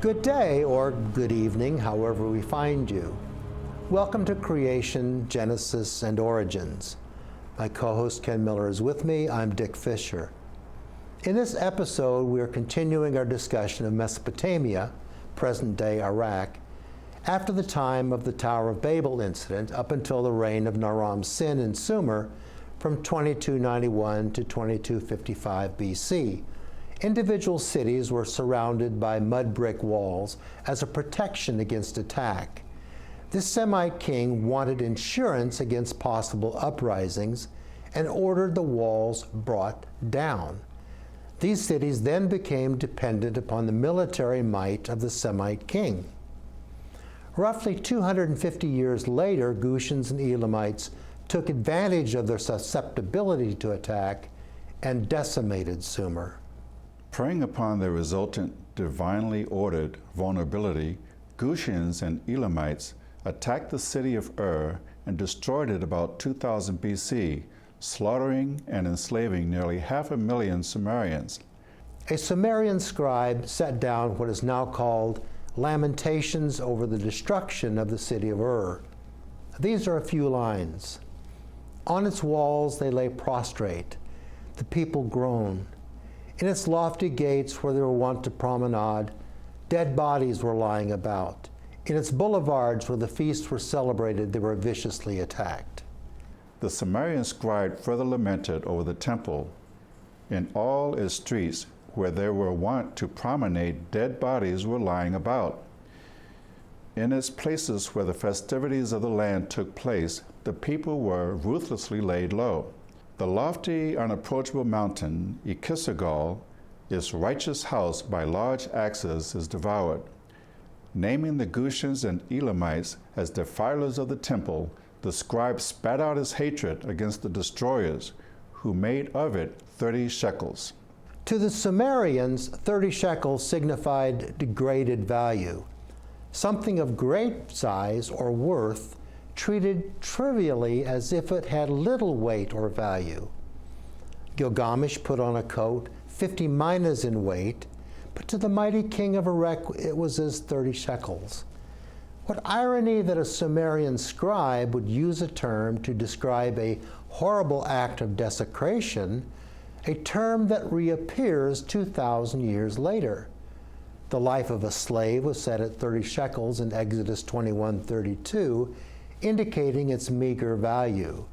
Good day or good evening, however we find you. Welcome to Creation, Genesis, and Origins. My co-host Ken Miller is with me. I'm Dick Fisher. In this episode, we are continuing our discussion of Mesopotamia, present-day Iraq, after the time of the Tower of Babel incident up until the reign of Naram-Sin in Sumer from 2291 to 2255 BC. Individual cities were surrounded by mud brick walls as a protection against attack. This Semite king wanted insurance against possible uprisings and ordered the walls brought down. These cities then became dependent upon the military might of the Semite king. Roughly 250 years later, Gutians and Elamites took advantage of their susceptibility to attack and decimated Sumer. Preying upon the resultant divinely ordered vulnerability, Gutians and Elamites attacked the city of Ur and destroyed it about 2000 BC, slaughtering and enslaving nearly 500,000 Sumerians. A Sumerian scribe set down what is now called Lamentations over the destruction of the city of Ur. These are a few lines. On its walls they lay prostrate. The people groan. In its lofty gates where they were wont to promenade, dead bodies were lying about. In its boulevards where the feasts were celebrated, they were viciously attacked. The Sumerian scribe further lamented over the temple. In all its streets where they were wont to promenade, dead bodies were lying about. In its places where the festivities of the land took place, the people were ruthlessly laid low. The lofty, unapproachable mountain, Ekisegal, its righteous house by large axes, is devoured. Naming the Gutians and Elamites as defilers of the temple, the scribe spat out his hatred against the destroyers, who made of it 30 shekels. To the Sumerians, 30 shekels signified degraded value, something of great size or worth treated trivially as if it had little weight or value. Gilgamesh put on a coat 50 minas in weight, but to the mighty king of Erech it was as 30 shekels. What irony that a Sumerian scribe would use a term to describe a horrible act of desecration, a term that reappears 2,000 years later. The life of a slave was set at 30 shekels in Exodus 21:32, indicating its meager value.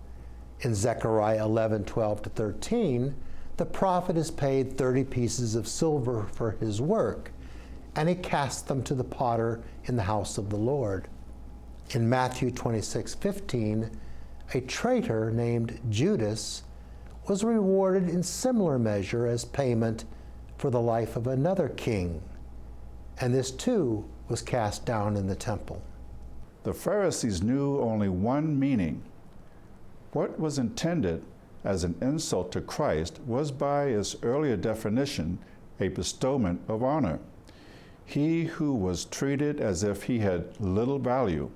In Zechariah 11:12-13, the prophet is paid 30 pieces of silver for his work, and he casts them to the potter in the house of the Lord. In Matthew 26:15, a traitor named Judas was rewarded in similar measure as payment for the life of another king, and this too was cast down in the temple. The Pharisees knew only one meaning. What was intended as an insult to Christ was, by its earlier definition, a bestowment of honor. He who was treated as if he had little value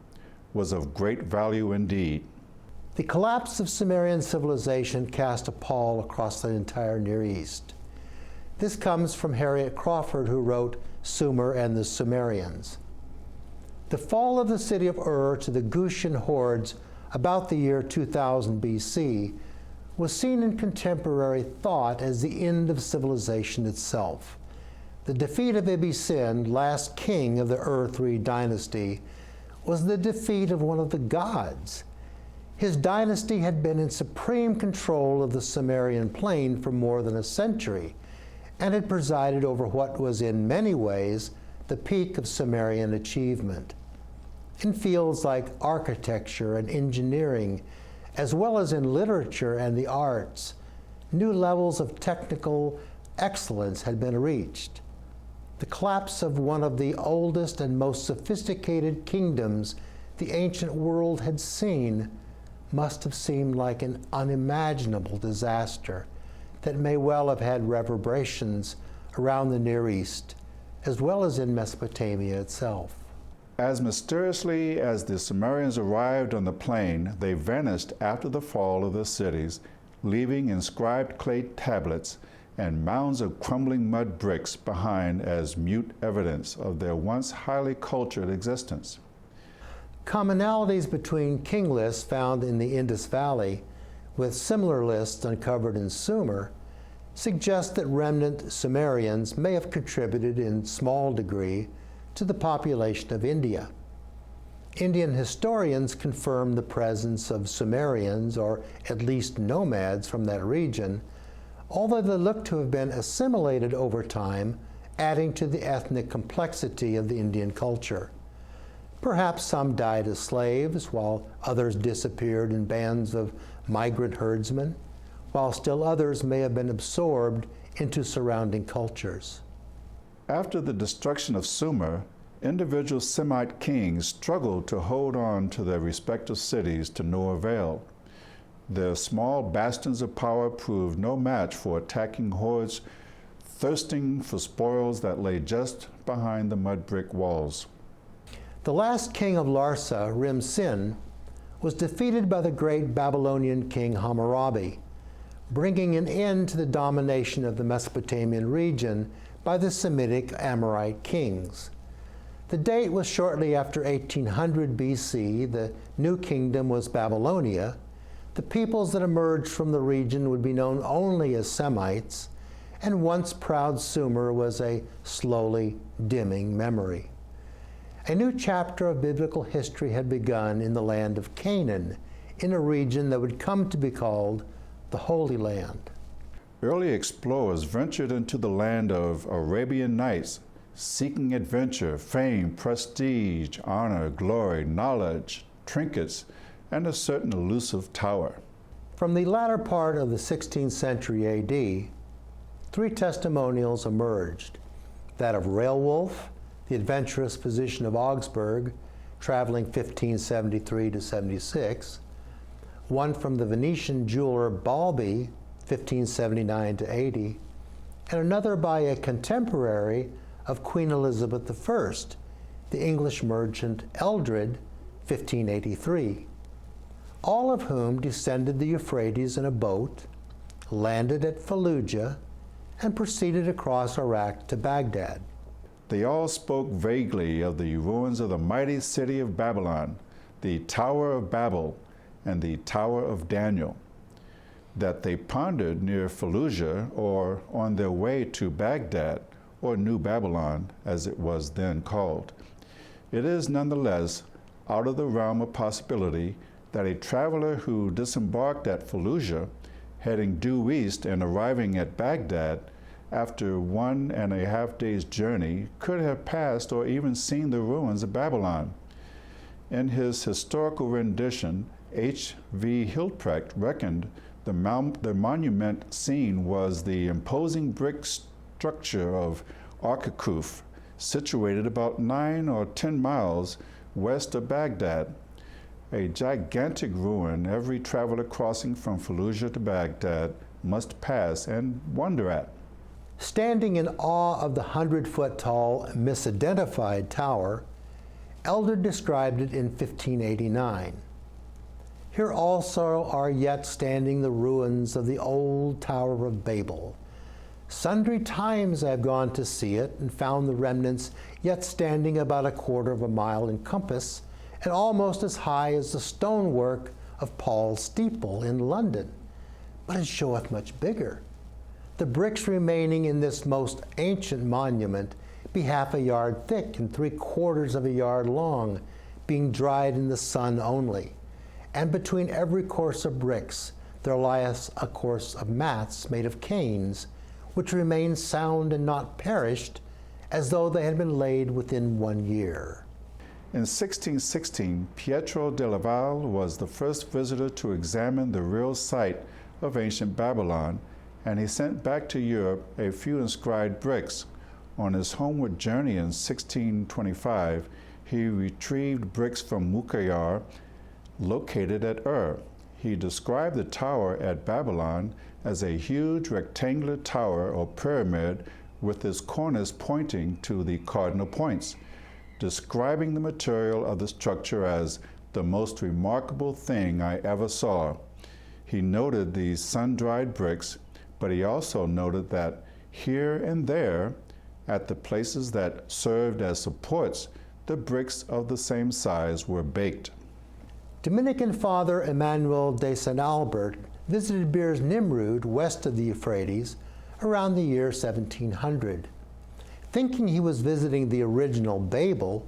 was of great value indeed. The collapse of Sumerian civilization cast a pall across the entire Near East. This comes from Harriet Crawford, who wrote Sumer and the Sumerians. The fall of the city of Ur to the Gutian hordes about the year 2000 BC was seen in contemporary thought as the end of civilization itself. The defeat of Ibbi-Sin, last king of the Ur III dynasty, was the defeat of one of the gods. His dynasty had been in supreme control of the Sumerian plain for more than a century, and had presided over what was in many ways the peak of Sumerian achievement. In fields like architecture and engineering, as well as in literature and the arts, new levels of technical excellence had been reached. The collapse of one of the oldest and most sophisticated kingdoms the ancient world had seen must have seemed like an unimaginable disaster that may well have had reverberations around the Near East, as well as in Mesopotamia itself. As mysteriously as the Sumerians arrived on the plain, they vanished after the fall of the cities, leaving inscribed clay tablets and mounds of crumbling mud bricks behind as mute evidence of their once highly cultured existence. Commonalities between king lists found in the Indus Valley with similar lists uncovered in Sumer suggest that remnant Sumerians may have contributed in small degree to the population of India. Indian historians confirm the presence of Sumerians, or at least nomads from that region, although they look to have been assimilated over time, adding to the ethnic complexity of the Indian culture. Perhaps some died as slaves, while others disappeared in bands of migrant herdsmen, while still others may have been absorbed into surrounding cultures. After the destruction of Sumer, individual Semite kings struggled to hold on to their respective cities to no avail. Their small bastions of power proved no match for attacking hordes thirsting for spoils that lay just behind the mud brick walls. The last king of Larsa, Rim-Sin, was defeated by the great Babylonian king Hammurabi, bringing an end to the domination of the Mesopotamian region by the Semitic Amorite kings. The date was shortly after 1800 BC. The new kingdom was Babylonia. The peoples that emerged from the region would be known only as Semites, and once proud Sumer was a slowly dimming memory. A new chapter of biblical history had begun in the land of Canaan, in a region that would come to be called the Holy Land. Early explorers ventured into the land of Arabian Nights, seeking adventure, fame, prestige, honor, glory, knowledge, trinkets, and a certain elusive tower. From the latter part of the 16th century AD, three testimonials emerged: that of Railwolf, the adventurous physician of Augsburg, traveling 1573 to 76, one from the Venetian jeweler Balbi, 1579 to 80, and another by a contemporary of Queen Elizabeth I, the English merchant Eldred, 1583, all of whom descended the Euphrates in a boat, landed at Fallujah, and proceeded across Iraq to Baghdad. They all spoke vaguely of the ruins of the mighty city of Babylon, the Tower of Babel, and the Tower of Daniel, that they pondered near Fallujah or on their way to Baghdad, or New Babylon, as it was then called. It is nonetheless out of the realm of possibility that a traveler who disembarked at Fallujah, heading due east and arriving at Baghdad after 1.5 days' journey, could have passed or even seen the ruins of Babylon. In his historical rendition, H.V. Hilprecht reckoned the monument seen was the imposing brick structure of Archaeological, situated about 9 or 10 miles west of Baghdad, a gigantic ruin every traveler crossing from Fallujah to Baghdad must pass and wonder at. Standing in awe of the 100-foot-tall, misidentified tower, Elder described it in 1589. Here also are yet standing the ruins of the old Tower of Babel. Sundry times I have gone to see it and found the remnants yet standing about 1/4 mile in compass and almost as high as the stonework of Paul's steeple in London. But it showeth much bigger. The bricks remaining in this most ancient monument be 1/2 yard thick and 3/4 yard long, being dried in the sun only. And between every course of bricks there lieth a course of mats made of canes, which remain sound and not perished, as though they had been laid within 1 year. In 1616, Pietro de Laval was the first visitor to examine the real site of ancient Babylon, and he sent back to Europe a few inscribed bricks. On his homeward journey in 1625, he retrieved bricks from Mukayyar, located at Ur. He described the tower at Babylon as a huge rectangular tower or pyramid with its corners pointing to the cardinal points, describing the material of the structure as the most remarkable thing I ever saw. He noted these sun-dried bricks, but he also noted that here and there, at the places that served as supports, the bricks of the same size were baked. Dominican Father Emmanuel de St. Albert visited Birs Nimrud west of the Euphrates around the year 1700. Thinking he was visiting the original Babel,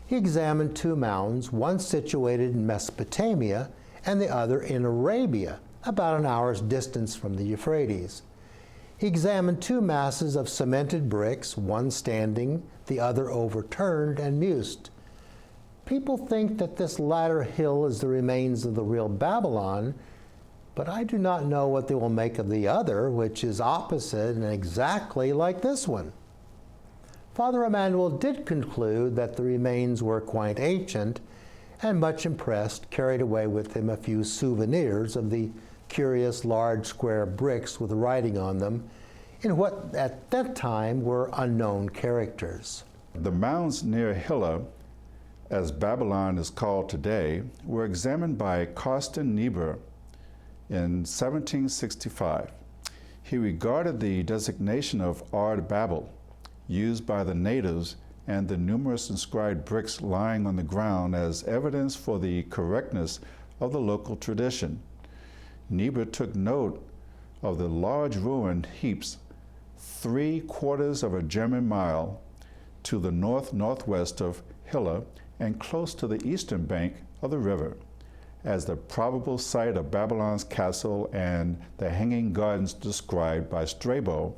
he examined two mounds, one situated in Mesopotamia and the other in Arabia, about an hour's distance from the Euphrates. He examined two masses of cemented bricks, one standing, the other overturned and mused. People think that this latter hill is the remains of the real Babylon, but I do not know what they will make of the other, which is opposite and exactly like this one. Father Emmanuel did conclude that the remains were quite ancient, and much impressed, carried away with him a few souvenirs of the curious large square bricks with writing on them in what at that time were unknown characters. The mounds near Hilla, as Babylon is called today, were examined by Carsten Niebuhr in 1765. He regarded the designation of Ard Babel, used by the natives, and the numerous inscribed bricks lying on the ground as evidence for the correctness of the local tradition. Niebuhr took note of the large ruined heaps 3/4 of a German mile to the northwest of Hilla and close to the eastern bank of the river, as the probable site of Babylon's castle and the hanging gardens described by Strabo,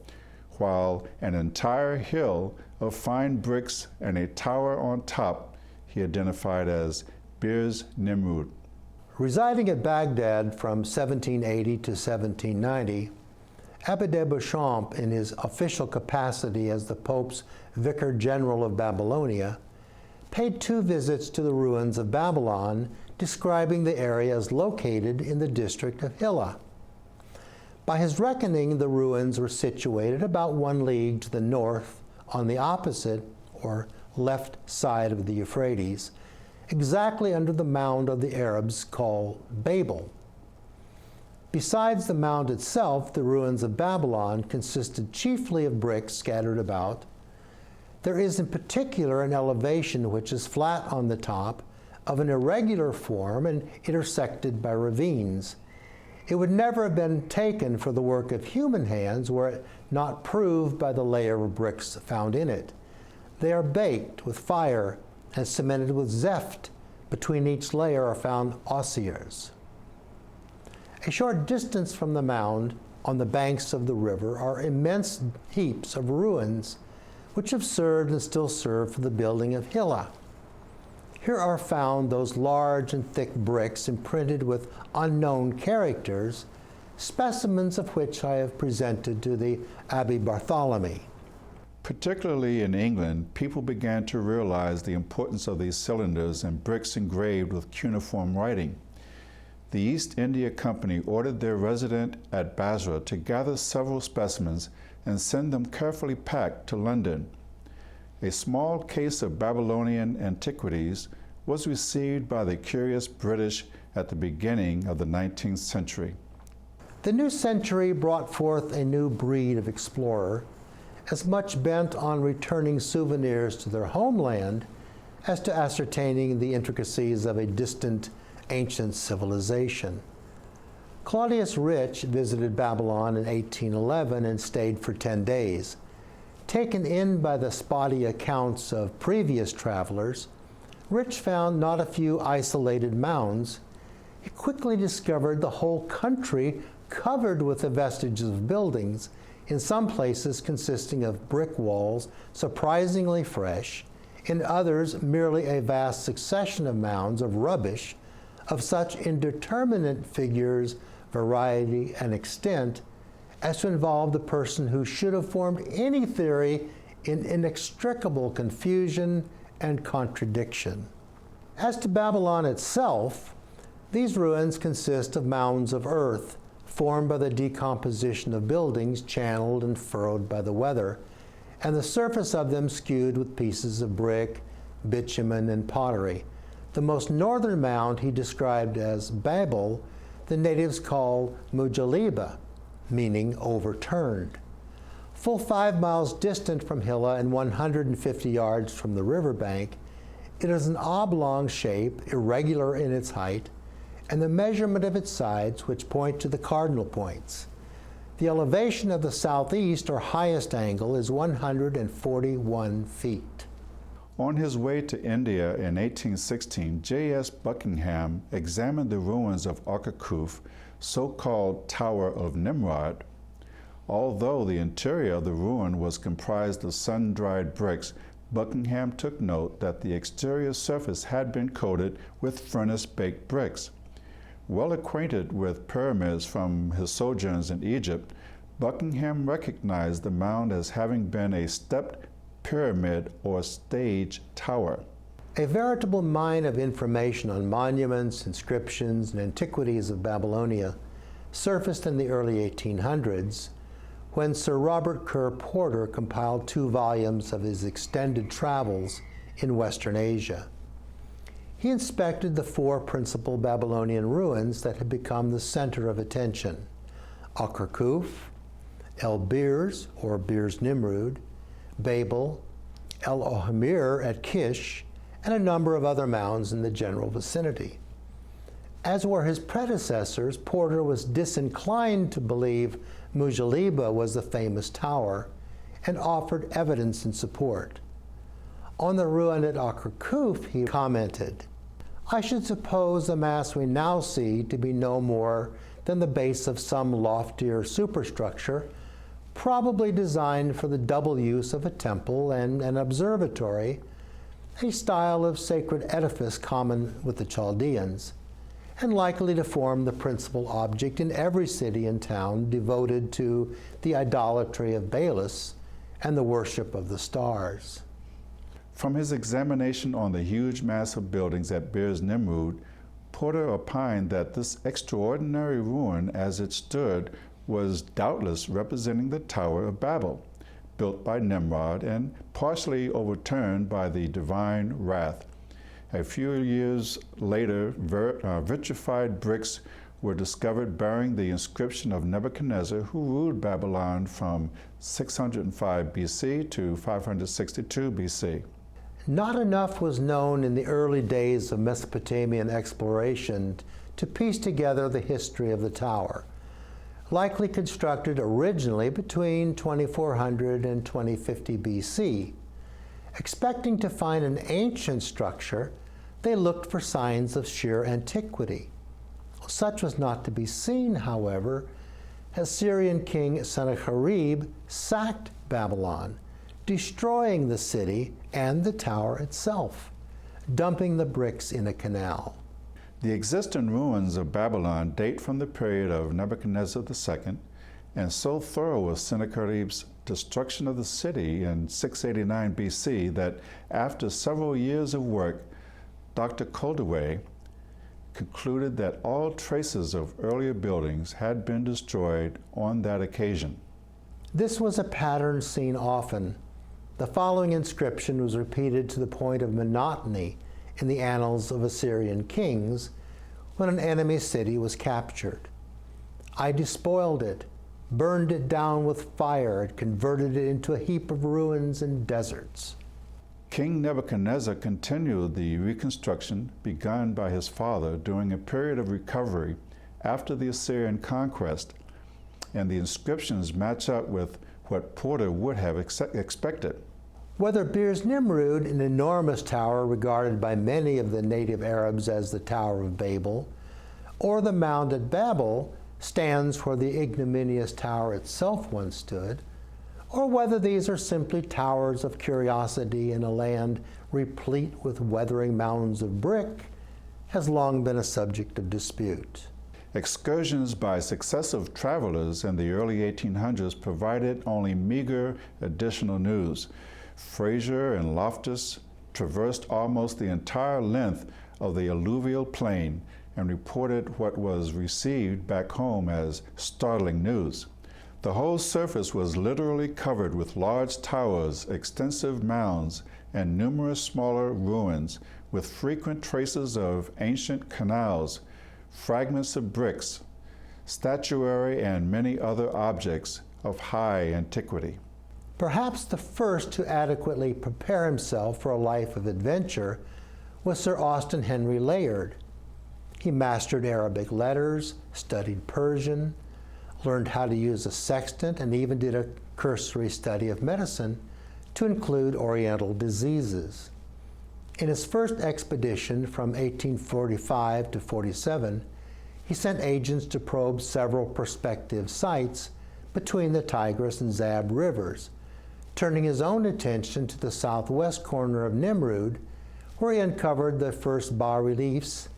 while an entire hill of fine bricks and a tower on top he identified as Birs Nimrud. Residing at Baghdad from 1780 to 1790, Abbé de Beauchamp, in his official capacity as the Pope's Vicar General of Babylonia, paid 2 visits to the ruins of Babylon, describing the area as located in the district of Hilla. By his reckoning, the ruins were situated about 1 league to the north on the opposite, or left side of the Euphrates, exactly under the mound of the Arabs called Babel. Besides the mound itself, the ruins of Babylon consisted chiefly of bricks scattered about. There is in particular an elevation which is flat on the top, of an irregular form and intersected by ravines. It would never have been taken for the work of human hands were it not proved by the layer of bricks found in it. They are baked with fire and cemented with zeft. Between each layer are found osiers. A short distance from the mound, on the banks of the river, are immense heaps of ruins which have served and still serve for the building of Hilla. Here are found those large and thick bricks imprinted with unknown characters, specimens of which I have presented to the Abbé Bartholomew. Particularly in England, people began to realize the importance of these cylinders and bricks engraved with cuneiform writing. The East India Company ordered their resident at Basra to gather several specimens and send them carefully packed to London. A small case of Babylonian antiquities was received by the curious British at the beginning of the 19th century. The new century brought forth a new breed of explorer, as much bent on returning souvenirs to their homeland as to ascertaining the intricacies of a distant ancient civilization. Claudius Rich visited Babylon in 1811 and stayed for 10 days. Taken in by the spotty accounts of previous travelers, Rich found not a few isolated mounds. He quickly discovered the whole country covered with the vestiges of buildings, in some places consisting of brick walls surprisingly fresh, in others merely a vast succession of mounds of rubbish of such indeterminate figures, variety, and extent as to involve the person who should have formed any theory in inextricable confusion and contradiction. As to Babylon itself, these ruins consist of mounds of earth formed by the decomposition of buildings channeled and furrowed by the weather, and the surface of them skewed with pieces of brick, bitumen, and pottery. The most northern mound he described as Babel, the natives call Mujaliba, meaning overturned. Full 5 miles distant from Hilla and 150 yards from the riverbank, it is an oblong shape, irregular in its height, and the measurement of its sides, which point to the cardinal points. The elevation of the southeast or highest angle is 141 feet. On his way to India in 1816, J.S. Buckingham examined the ruins of Archaeological, so-called Tower of Nimrod. Although the interior of the ruin was comprised of sun-dried bricks, Buckingham took note that the exterior surface had been coated with furnace-baked bricks. Well acquainted with pyramids from his sojourns in Egypt, Buckingham recognized the mound as having been a stepped pyramid or stage tower. A veritable mine of information on monuments, inscriptions, and antiquities of Babylonia surfaced in the early 1800s when Sir Robert Kerr Porter compiled 2 volumes of his extended travels in Western Asia. He inspected the 4 principal Babylonian ruins that had become the center of attention: Akhurkuf, El Birs, or Birs Nimrud, Babel, El Ohmir at Kish, and a number of other mounds in the general vicinity. As were his predecessors, Porter was disinclined to believe Mujaliba was the famous tower and offered evidence in support. On the ruin at Akhurkuf, he commented, "I should suppose the mass we now see to be no more than the base of some loftier superstructure, probably designed for the double use of a temple and an observatory, a style of sacred edifice common with the Chaldeans, and likely to form the principal object in every city and town devoted to the idolatry of Baalis and the worship of the stars." From his examination on the huge mass of buildings at Birs Nimrud, Porter opined that this extraordinary ruin as it stood was doubtless representing the Tower of Babel, built by Nimrod and partially overturned by the divine wrath. A few years later, vitrified bricks were discovered bearing the inscription of Nebuchadnezzar, who ruled Babylon from 605 BC to 562 BC. Not enough was known in the early days of Mesopotamian exploration to piece together the history of the tower, likely constructed originally between 2400 and 2050 BC. Expecting to find an ancient structure, they looked for signs of sheer antiquity. Such was not to be seen, however, as Syrian king Sennacherib sacked Babylon, destroying the city and the tower itself, dumping the bricks in a canal. The existing ruins of Babylon date from the period of Nebuchadnezzar II, and so thorough was Sennacherib's destruction of the city in 689 BC that after several years of work, Dr. Koldewey concluded that all traces of earlier buildings had been destroyed on that occasion. This was a pattern seen often. The following inscription was repeated to the point of monotony in the annals of Assyrian kings when an enemy city was captured. "I despoiled it, burned it down with fire, and converted it into a heap of ruins and deserts." King Nebuchadnezzar continued the reconstruction begun by his father during a period of recovery after the Assyrian conquest, and the inscriptions match up with what Porter would have expected. Whether Birs Nimrud, an enormous tower regarded by many of the native Arabs as the Tower of Babel, or the mound at Babel stands where the ignominious tower itself once stood, or whether these are simply towers of curiosity in a land replete with weathering mounds of brick, has long been a subject of dispute. Excursions by successive travelers in the early 1800s provided only meager additional news. Fraser and Loftus traversed almost the entire length of the alluvial plain and reported what was received back home as startling news. The whole surface was literally covered with large towers, extensive mounds, and numerous smaller ruins, with frequent traces of ancient canals, fragments of bricks, statuary, and many other objects of high antiquity. Perhaps the first to adequately prepare himself for a life of adventure was Sir Austen Henry Layard. He mastered Arabic letters, studied Persian, learned how to use a sextant, and even did a cursory study of medicine to include Oriental diseases. In his first expedition from 1845 to 47, he sent agents to probe several prospective sites between the Tigris and Zab rivers, turning his own attention to the southwest corner of Nimrud, where he uncovered the first bas-reliefs.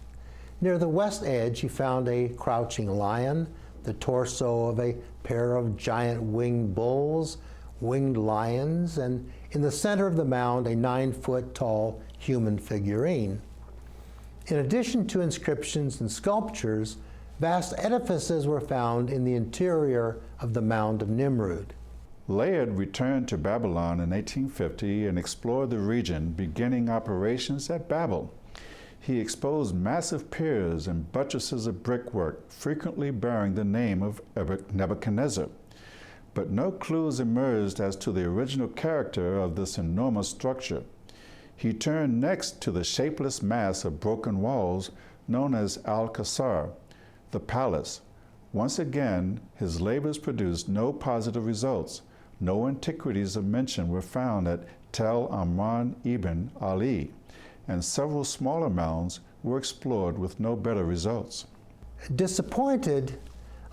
Near the west edge, he found a crouching lion, the torso of a pair of giant winged bulls, winged lions, and in the center of the mound, a 9-foot-tall human figurine. In addition to inscriptions and sculptures, vast edifices were found in the interior of the mound of Nimrud. Layard returned to Babylon in 1850 and explored the region, beginning operations at Babel. He exposed massive piers and buttresses of brickwork, frequently bearing the name of Nebuchadnezzar. But no clues emerged as to the original character of this enormous structure. He turned next to the shapeless mass of broken walls known as Al-Qasr, the palace. Once again, his labors produced no positive results. No antiquities of mention were found at Tel Amran ibn Ali, and several smaller mounds were explored with no better results. Disappointed,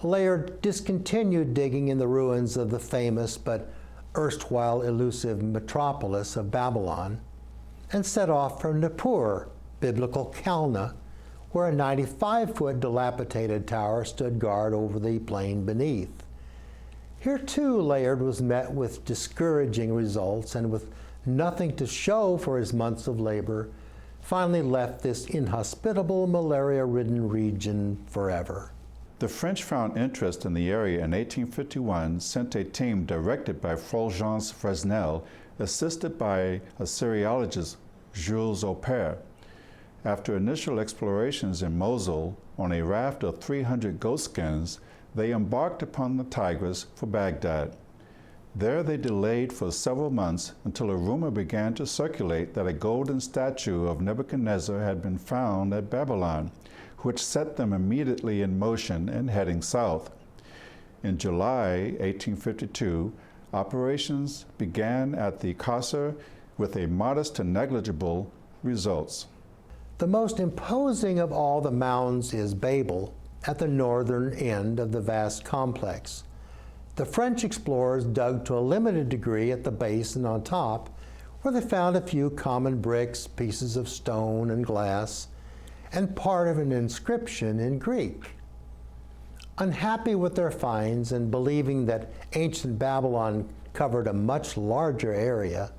Layard discontinued digging in the ruins of the famous but erstwhile elusive metropolis of Babylon and set off for Nippur, biblical Calneh, where a 95-foot dilapidated tower stood guard over the plain beneath. Here too, Layard was met with discouraging results and with nothing to show for his months of labor, finally left this inhospitable, malaria-ridden region forever. The French found interest in the area in 1851, sent a team directed by Fulgence Fresnel, assisted by Assyriologist Jules Aupert. After initial explorations in Mosul on a raft of 300 goatskins, they embarked upon the Tigris for Baghdad. There they delayed for several months until a rumor began to circulate that a golden statue of Nebuchadnezzar had been found at Babylon, which set them immediately in motion and heading south. In July 1852, operations began at the Qasr with a modest to negligible results. The most imposing of all the mounds is Babel, at the northern end of the vast complex. The French explorers dug to a limited degree at the base and on top, where they found a few common bricks, pieces of stone and glass, and part of an inscription in Greek. Unhappy with their finds and believing that ancient Babylon covered a much larger area,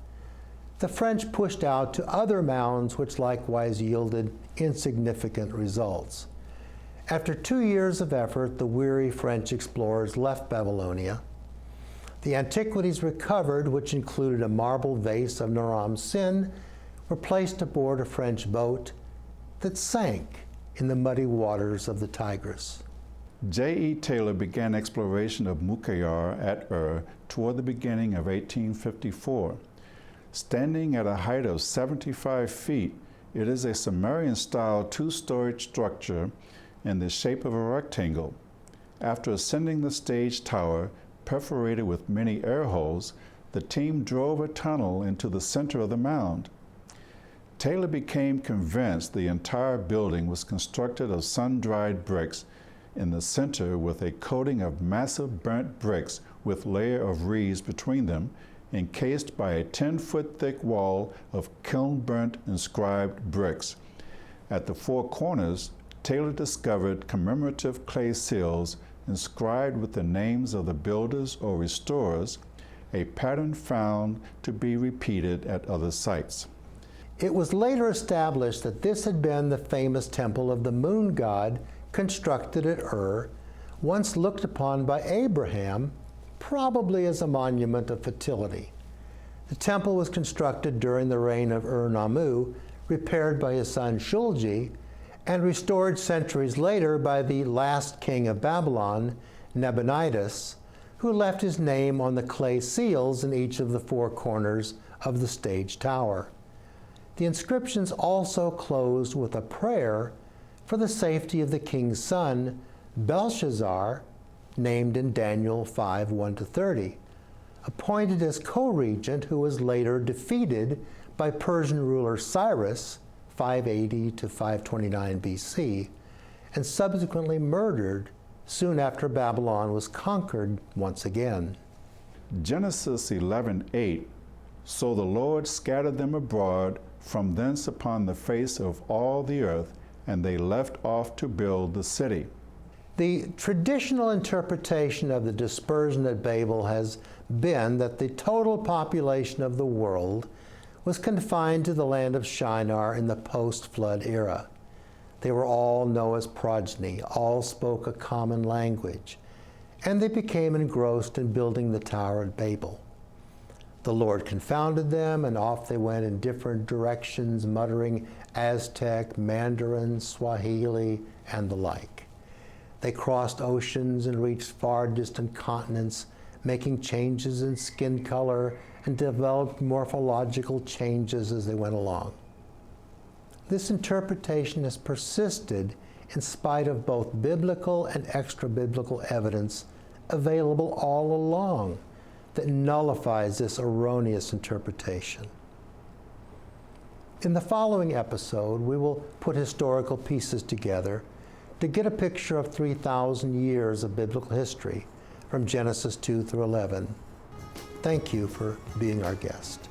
the French pushed out to other mounds which likewise yielded insignificant results. After 2 years of effort, the weary French explorers left Babylonia. The antiquities recovered, which included a marble vase of Naram Sin, were placed aboard a French boat that sank in the muddy waters of the Tigris. J.E. Taylor began exploration of Muqayyar at Ur toward the beginning of 1854. Standing at a height of 75 feet, it is a Sumerian-style two-storied structure in the shape of a rectangle. After ascending the stage tower, perforated with many air holes, the team drove a tunnel into the center of the mound. Taylor became convinced the entire building was constructed of sun-dried bricks in the center with a coating of massive burnt bricks with layer of reeds between them, encased by a 10-foot thick wall of kiln-burnt inscribed bricks. At the four corners, Taylor discovered commemorative clay seals inscribed with the names of the builders or restorers, a pattern found to be repeated at other sites. It was later established that this had been the famous temple of the moon god constructed at Ur, once looked upon by Abraham, probably as a monument of fertility. The temple was constructed during the reign of Ur-Nammu, repaired by his son Shulgi, and restored centuries later by the last king of Babylon, Nabonidus, who left his name on the clay seals in each of the four corners of the stage tower. The inscriptions also closed with a prayer for the safety of the king's son, Belshazzar, named in Daniel 5:1-30, appointed as co-regent, who was later defeated by Persian ruler Cyrus, 580-529 BC, and subsequently murdered soon after Babylon was conquered once again. Genesis 11:8, so the Lord scattered them abroad from thence upon the face of all the earth, and they left off to build the city. The traditional interpretation of the dispersion at Babel has been that the total population of the world was confined to the land of Shinar in the post-flood era. They were all Noah's progeny, all spoke a common language, and they became engrossed in building the Tower of Babel. The Lord confounded them, and off they went in different directions, muttering Aztec, Mandarin, Swahili, and the like. They crossed oceans and reached far distant continents, making changes in skin color and developed morphological changes as they went along. This interpretation has persisted in spite of both biblical and extra-biblical evidence available all along that nullifies this erroneous interpretation. In the following episode, we will put historical pieces together to get a picture of 3,000 years of biblical history from Genesis 2 through 11. Thank you for being our guest.